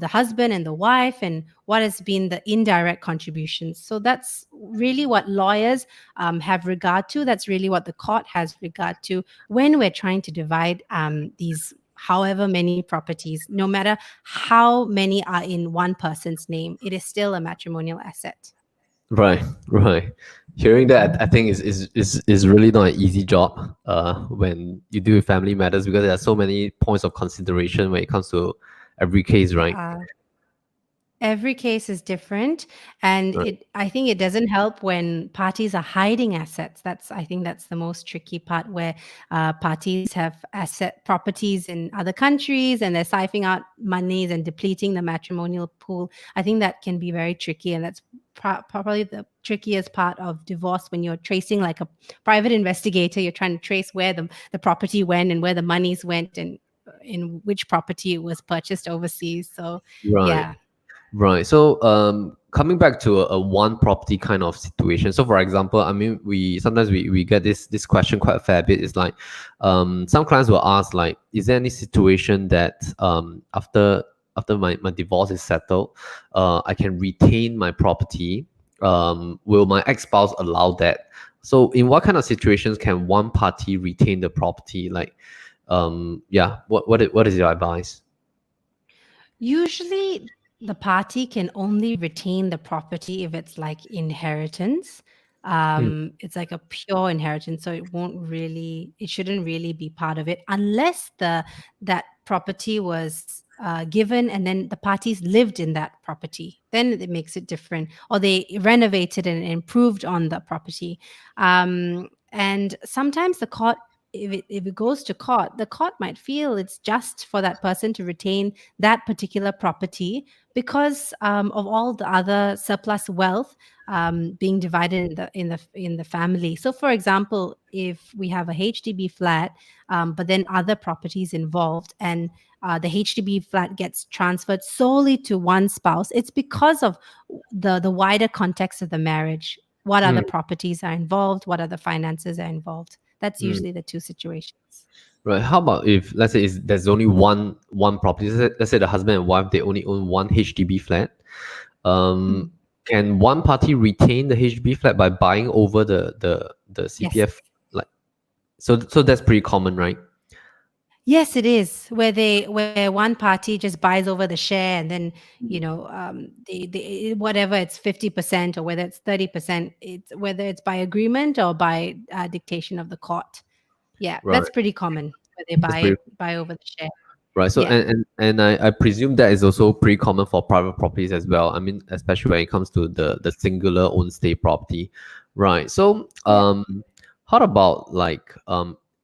the husband and the wife, and what has been the indirect contributions. So that's really what lawyers have regard to. That's really what the court has regard to when we're trying to divide these however many properties. No matter how many are in one person's name, it is still a matrimonial asset. Right, right. Hearing that, I think is really not an easy job when you deal with family matters, because there are so many points of consideration when it comes to every case, right? Every case is different, and Right. I think it doesn't help when parties are hiding assets. I think that's the most tricky part, where parties have asset properties in other countries and they're siphoning out monies and depleting the matrimonial pool. I think that can be very tricky, and that's probably the trickiest part of divorce, when you're tracing, like a private investigator, you're trying to trace where the property went and where the monies went, and in which property it was purchased overseas. So Right. yeah. Right. So, coming back to a one property kind of situation. So, for example, I mean, we sometimes we get this question quite a fair bit. It's like, some clients will ask, like, is there any situation that after my divorce is settled, I can retain my property? Will my ex-spouse allow that? So, in what kind of situations can one party retain the property? Like, yeah, what is your advice? Usually, the party can only retain the property if it's like inheritance. Mm, It's like a pure inheritance, so it shouldn't really be part of it, unless that property was given and then the parties lived in that property. Then it makes it different, or they renovated and improved on the property. And sometimes the court, if it goes to court, the court might feel it's just for that person to retain that particular property, because of all the other surplus wealth being divided in the family. So, for example, if we have a HDB flat, but then other properties involved, and the HDB flat gets transferred solely to one spouse, it's because of the wider context of the marriage. What other mm, properties are involved? What other finances are involved? That's mm. usually the two situations. Right. How about if, let's say, there's only one property? Let's say the husband and wife, they only own one HDB flat. Mhm. Can one party retain the HDB flat by buying over the Yes. CPF? Like, so that's pretty common, right? Yes, it is, where one party just buys over the share, and then they whatever, it's 50% or whether it's 30%, it's whether it's by agreement or by dictation of the court. Yeah, Right. that's pretty common, where they That's pretty buy over the share. right. So, Yeah. and I presume that is also pretty common for private properties as well. I mean, especially when it comes to the singular own state property. Right. So, Yeah. how about, like,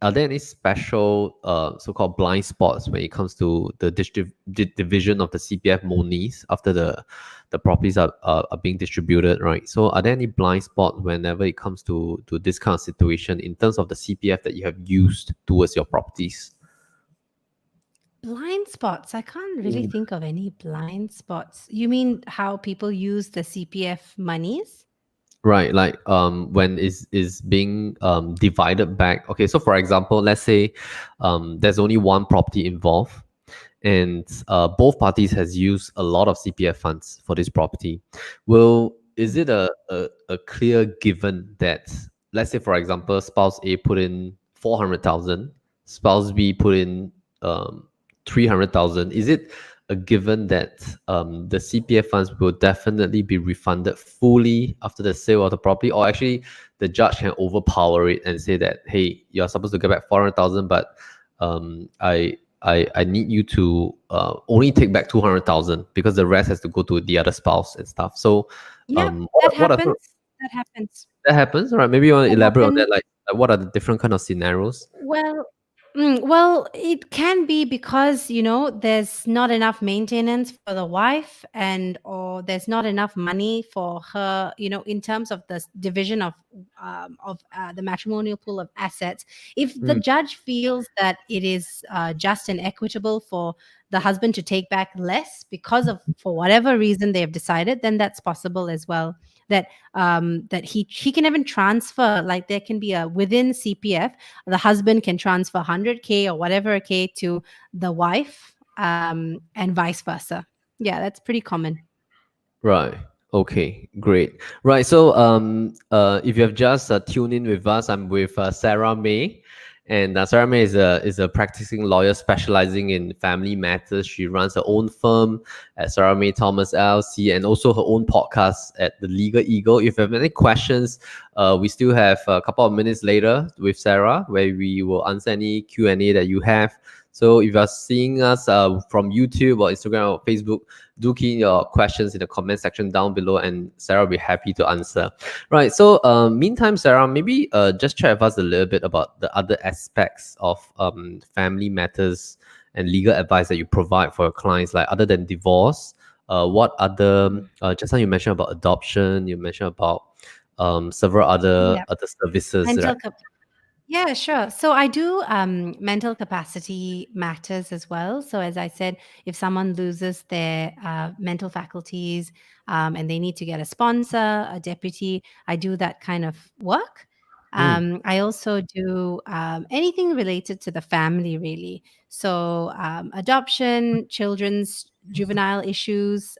are there any special so-called blind spots when it comes to the division of the CPF monies after the properties are being distributed, right? So, are there any blind spots whenever it comes to this kind of situation in terms of the CPF that you have used towards your properties? Blind spots. I can't really think of any blind spots. You mean how people use the CPF monies? Right, like, when is being divided back. Okay, so for example, let's say there's only one property involved, and both parties has used a lot of CPF funds for this property. Well, is it a clear given that, let's say for example, spouse A put in 400,000, spouse B put in 300,000? Is it a given that the CPF funds will definitely be refunded fully after the sale of the property, or actually the judge can overpower it and say that, hey, you're supposed to get back 400,000, but I need you to only take back 200,000 because the rest has to go to the other spouse and stuff. So, Yeah, what that what are happens. That happens. that happens? All right, maybe you want to That elaborate on happens. that. Like, what are the different kind of scenarios? Well, it can be because, there's not enough maintenance for the wife, or there's not enough money for her, in terms of the division of the matrimonial pool of assets. If the Mm, judge feels that it is just and equitable for the husband to take back less because of, for whatever reason they have decided, then that's possible as well. that he can even transfer, like there can be a within CPF, the husband can transfer 100K or whatever K to the wife, and vice versa. Yeah, that's pretty common. Right. Okay. Great. Right. So, if you have just tuned in with us, I'm with Sarah-Mae, and Sarah-Mae is a practicing lawyer specializing in family matters. She runs her own firm at Sarah-Mae Thomas LLC, and also her own podcast at the Legal Eagle. If you have any questions, we still have a couple of minutes later with Sarah, where we will answer any Q&A that you have. So if you are seeing us from YouTube or Instagram or Facebook, do key in your questions in the comment section down below, and Sarah will be happy to answer. Right. So meantime, Sarah, maybe just share with us a little bit about the other aspects of family matters and legal advice that you provide for your clients, like other than divorce. What other just now you mentioned about adoption, you mentioned about several Yeah. other services, Mental right? Yeah, sure. So I do mental capacity matters as well. So as I said, if someone loses their mental faculties, and they need to get a sponsor, a deputy, I do that kind of work. Mm, I also do anything related to the family, really. So adoption, children's juvenile issues.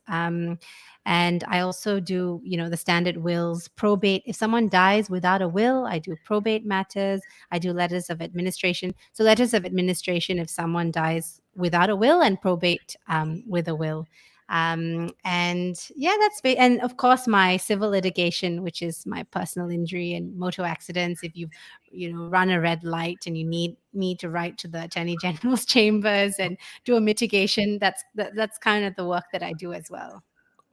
And I also do, the standard wills, probate. If someone dies without a will, I do probate matters. I do letters of administration. So letters of administration if someone dies without a will, and probate with a will. And yeah, and of course my civil litigation, which is my personal injury and motor accidents. If you've run a red light and you need me to write to the Attorney General's chambers and do a mitigation, that's kind of the work that I do as well.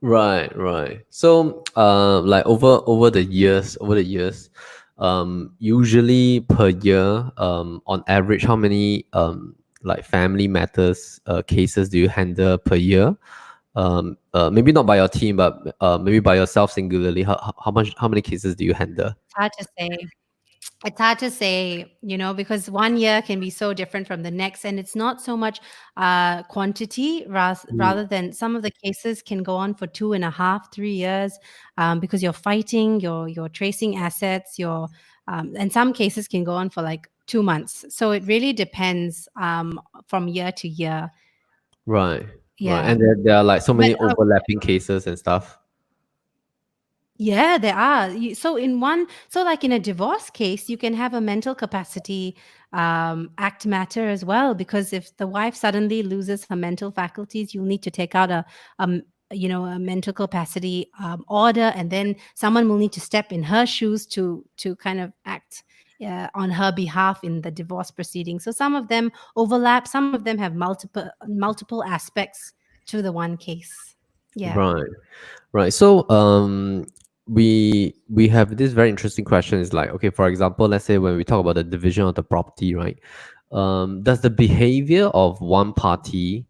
right, right. So, like over the years, usually per year, on average, how many like family matters cases do you handle per year? Maybe not by your team, but maybe by yourself singularly. How many cases do you handle? It's hard to say. It's hard to say, because one year can be so different from the next, and it's not so much quantity, Mm, rather than some of the cases can go on for 2.5, 3 years, because you're fighting, you're tracing assets, and some cases can go on for like 2 months. So it really depends from year to year. right, right. Yeah, And there are like so but many overlapping cases and stuff. yeah, there are. So like in a divorce case, you can have a mental capacity act matter as well, because if the wife suddenly loses her mental faculties, you'll need to take out um, a mental capacity order, and then someone will need to step in her shoes to kind of act on her behalf in the divorce proceeding. So some of them overlap, some of them have multiple aspects to the one case. Yeah. Right. Right. So we have this very interesting question. Is like, okay, for example, let's say when we talk about the division of the property, right? Does the behavior of one party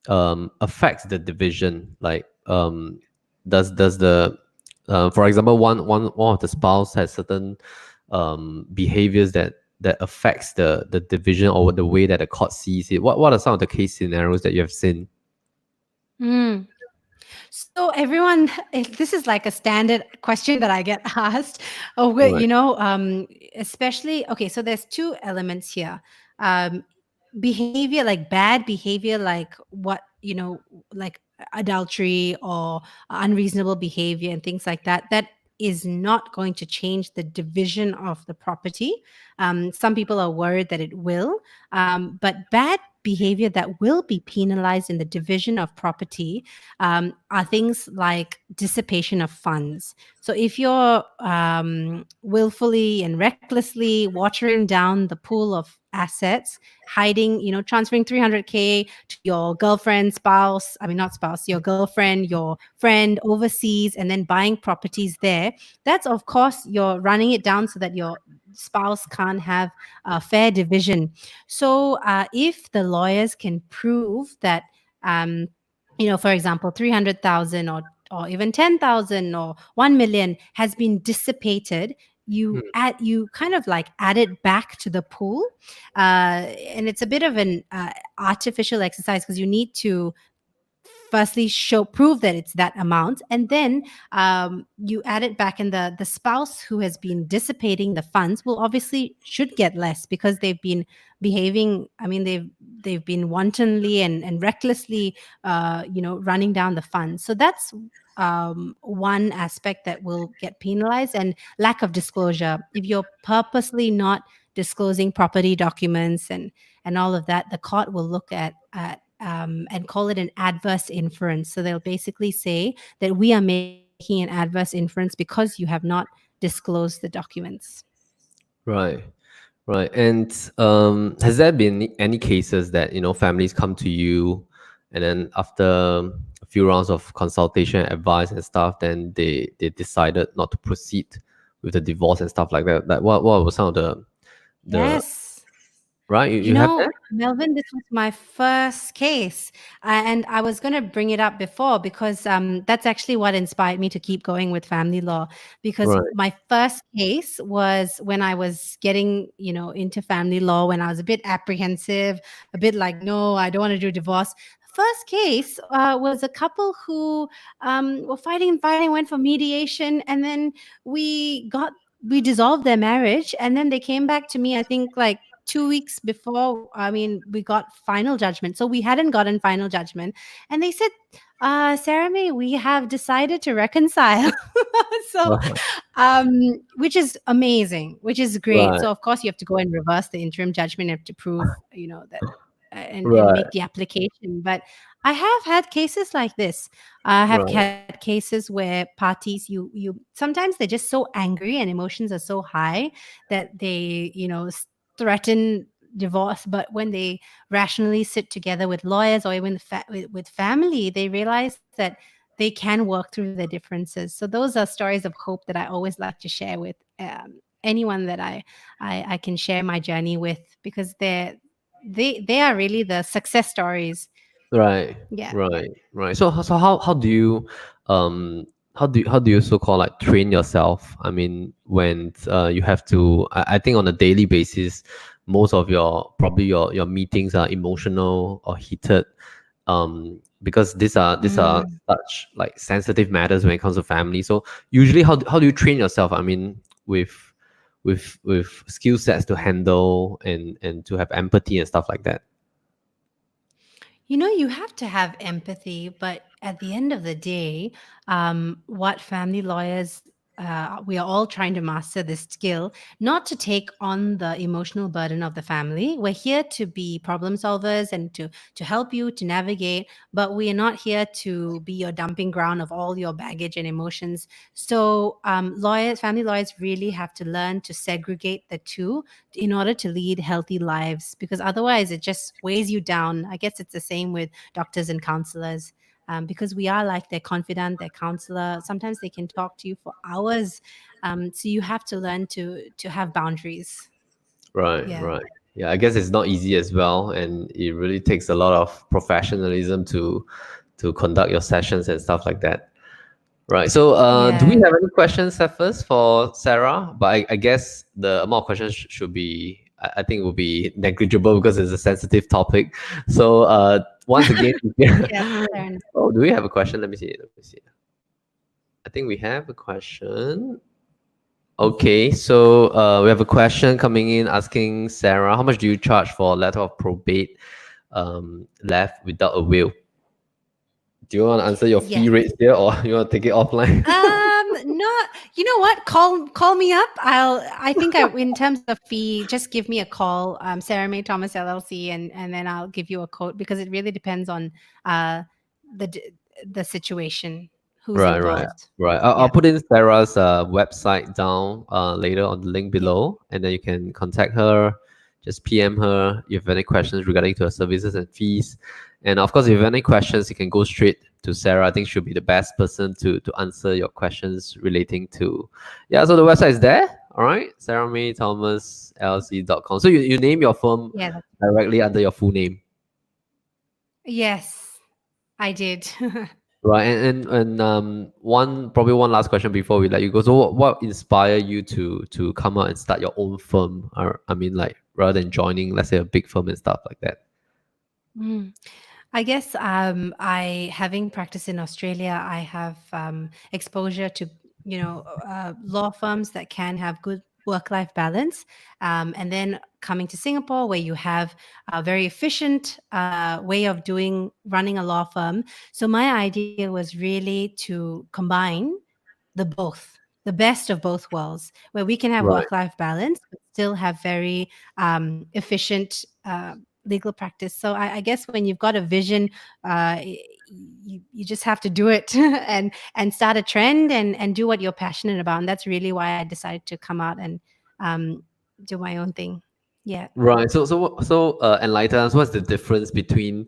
affects the division? Like, does the for example, one of the spouse has certain behaviors that affects the division or the way that the court sees it? What are some of the case scenarios that you have seen? Mm. So everyone, this is like a standard question that I get asked. Oh, wait, Right. especially okay. So there's two elements here. Um, Behavior, like bad behavior, like what like adultery or unreasonable behavior and things like that. That is not going to change the division of the property. Some people are worried that it will, but bad behavior that will be penalized in the division of property are things like dissipation of funds. So if you're willfully and recklessly watering down the pool of assets, hiding, transferring 300K to your girlfriend, spouse, I mean, not spouse, your girlfriend, your friend overseas, and then buying properties there, that's, of course, you're running it down so that your spouse can't have a fair division. So if the lawyers can prove that, for example, 300,000 or even 10,000 or 1 million has been dissipated, you kind of like add it back to the pool, and it's a bit of an artificial exercise because you need to firstly prove that it's that amount, and then you add it back, and the spouse who has been dissipating the funds will obviously should get less because they've been behaving. I mean, they've been wantonly and recklessly, running down the funds. So that's one aspect that will get penalized, and lack of disclosure. If you're purposely not disclosing property documents and all of that, the court will look at and call it an adverse inference. So they'll basically say that we are making an adverse inference because you have not disclosed the documents. Right. Right. And has there been any cases that, families come to you and then after a few rounds of consultation, advice and stuff, then they decided not to proceed with the divorce and stuff like that? Like what were some of the Yes. right? You have that? Melvin, this was my first case. And I was going to bring it up before because that's actually what inspired me to keep going with family law. Because Right. my first case was when I was getting, into family law, when I was a bit apprehensive, a bit like, no, I don't want to do divorce. First case was a couple who were fighting, went for mediation, and then we dissolved their marriage, and then they came back to me, I think like 2 weeks before, we got final judgment. So we hadn't gotten final judgment. And they said, Sarah-Mae, we have decided to reconcile. So, which is amazing, which is great. Right. So of course you have to go and reverse the interim judgment. You have to prove, that and Right. make the application. But I have had cases like this. I have Right. had cases where parties, you sometimes they're just so angry and emotions are so high that they, threaten divorce. But when they rationally sit together with lawyers or even with family, they realize that they can work through their differences. So those are stories of hope that I always like to share with anyone that I can share my journey with, because they are really the success stories. Right, Yeah. right, right. So how do you how do you so called like train yourself? I mean, when you have to, I think on a daily basis, most of probably your meetings are emotional or heated, because these are Mm. such like sensitive matters when it comes to family. So usually, how do you train yourself? I mean, with skill sets to handle and to have empathy and stuff like that. You have to have empathy, but at the end of the day, what family lawyers, we are all trying to master this skill, not to take on the emotional burden of the family. We're here to be problem solvers and to help you to navigate, but we are not here to be your dumping ground of all your baggage and emotions. So, family lawyers really have to learn to segregate the two in order to lead healthy lives, because otherwise it just weighs you down. I guess it's the same with doctors and counselors, because we are like their confidant, their counselor. Sometimes they can talk to you for hours. So you have to learn to have boundaries. Right, Yeah. right. Yeah, I guess it's not easy as well, and it really takes a lot of professionalism to conduct your sessions and stuff like that. Right. So, do we Yeah. have any questions at first for Sarah? But I guess the amount of questions should be, I think, will be negligible because it's a sensitive topic. So, once again, Yeah, fair enough. oh, do we have a question? Let me see. Let me see. I think we have a question. Okay, so we have a question coming in asking Sarah, how much do you charge for a letter of probate left without a will? Do you want to answer your fee Yes. rates here, or you want to take it offline? Not. You know what? Call me up. I think in terms of fee, just give me a call. Sarah-Mae Thomas LLC, and then I'll give you a quote, because it really depends on the situation, who's Right, right, involved. right. I'll Yeah. put in Sarah's website down later on the link Yeah. below, and then you can contact her, just PM her if you have any questions regarding to her services and fees. And of course, if you have any questions, you can go straight to Sarah. I think she'll be the best person to answer your questions relating to. Yeah, so the website is there. All right, Sarah-Mae Thomas LLC.com. So you name your firm Yeah. directly under your full name. Yes, I did. Right, and probably one last question before we let you go. So what inspired you to come out and start your own firm? Or I mean, like rather than joining, let's say, a big firm and stuff like that. Mm. I guess I having practiced in Australia, I have exposure to law firms that can have good work-life balance, and then coming to Singapore, where you have a very efficient way of running a law firm. So my idea was really to combine the best of both worlds, where we can have Right. work-life balance, but still have very efficient legal practice. So I guess when you've got a vision, you just have to do it and start a trend and do what you're passionate about. And that's really why I decided to come out and do my own thing. Yeah. Right. So enlighten us. What's the difference between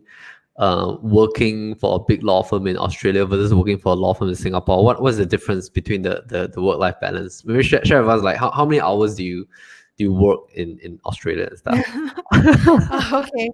working for a big law firm in Australia versus working for a law firm in Singapore? What's the difference between the work life balance? Maybe share with us, like how many hours do you work in Australia and stuff? Oh, okay.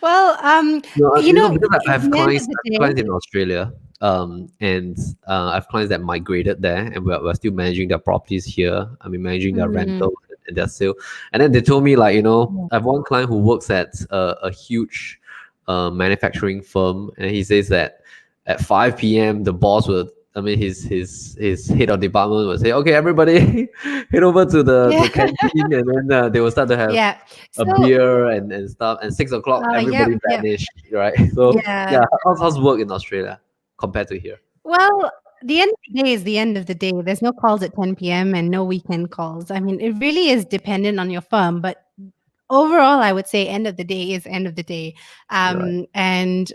Well, well, No, because I at have the end of clients, the I have day, clients in Australia, and I have clients that migrated there, and we're still managing their properties here. I mean, managing their mm, rentals and their sale. And then they told me, like, yeah. I have one client who works at a huge manufacturing firm, and he says that at 5 p.m. the boss will. I mean, his head of department will say, "Okay, everybody, head over to the Yeah. canteen," and then they will start to have Yeah. a So, beer and stuff. And 6 o'clock, yep, everybody yep. vanish, right? So Yeah. yeah, how's work in Australia compared to here? Well, the end of the day is the end of the day. There's no calls at 10 PM and no weekend calls. I mean, it really is dependent on your firm, but overall, I would say end of the day is end of the day. Right. And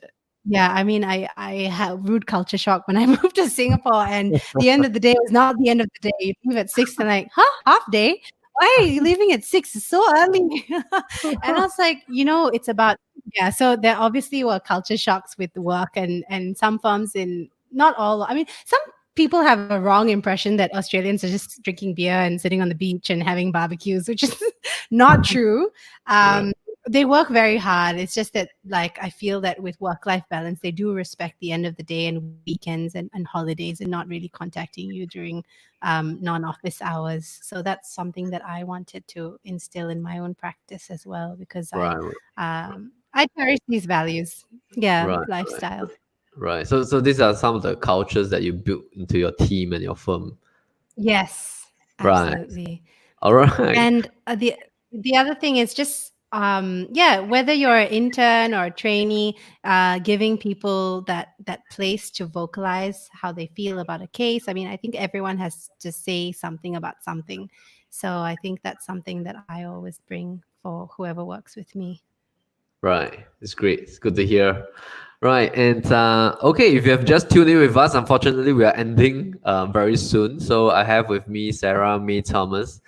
yeah, I mean, I had rude culture shock when I moved to Singapore, and the end of the day is not the end of the day. You leave at 6 and like, huh? Half day? Why are you leaving at 6? It's so early. And I was like, it's about yeah. So there obviously were culture shocks with work, and some firms in not all. I mean, some people have a wrong impression that Australians are just drinking beer and sitting on the beach and having barbecues, which is not true. Right. They work very hard. It's just that, like, I feel that with work-life balance, they do respect the end of the day and weekends and holidays, and not really contacting you during non-office hours. So that's something that I wanted to instill in my own practice as well, because Right. I cherish these values. Yeah, Right. Right. lifestyle. Right. So these are some of the cultures that you built into your team and your firm. Yes, Right. absolutely. All right. And the other thing is just yeah, whether you're an intern or a trainee, giving people that place to vocalize how they feel about a case. I mean, I think everyone has to say something about something. So I think that's something that I always bring for whoever works with me. Right. It's great. It's good to hear. Right. And okay, if you have just tuned in with us, unfortunately, we are ending very soon. So I have with me Sarah-Mae Thomas.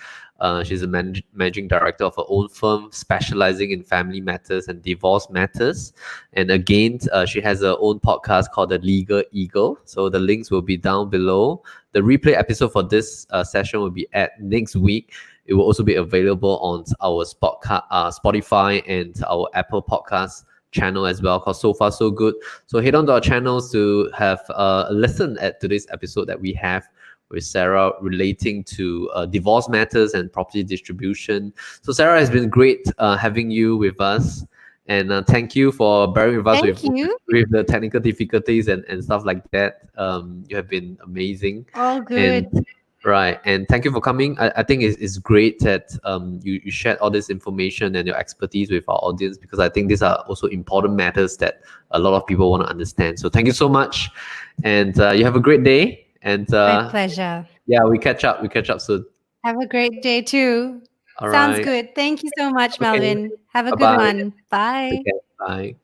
She's a managing director of her own firm specializing in family matters and divorce matters. And again, she has her own podcast called The Legal Eagle. So the links will be down below. The replay episode for this session will be at next week. It will also be available on our Spotify and our Apple Podcast channel as well, called So Far So Good. So head on to our channels to have a listen at today's episode that we have with Sarah relating to divorce matters and property distribution. So Sarah, has been great having you with us. And thank you for bearing with us Thank you. with the technical difficulties and stuff like that. You have been amazing. All And good. right, and thank you for coming. I think it's great that you shared all this information and your expertise with our audience, because I think these are also important matters that a lot of people want to understand. So thank you so much, and you have a great day. And My pleasure. yeah, we catch up. We catch up soon. Have a great day too. All Sounds right. good. Thank you so much, Okay. Melvin. Have a Bye good bye. one. Bye. Take care. Bye.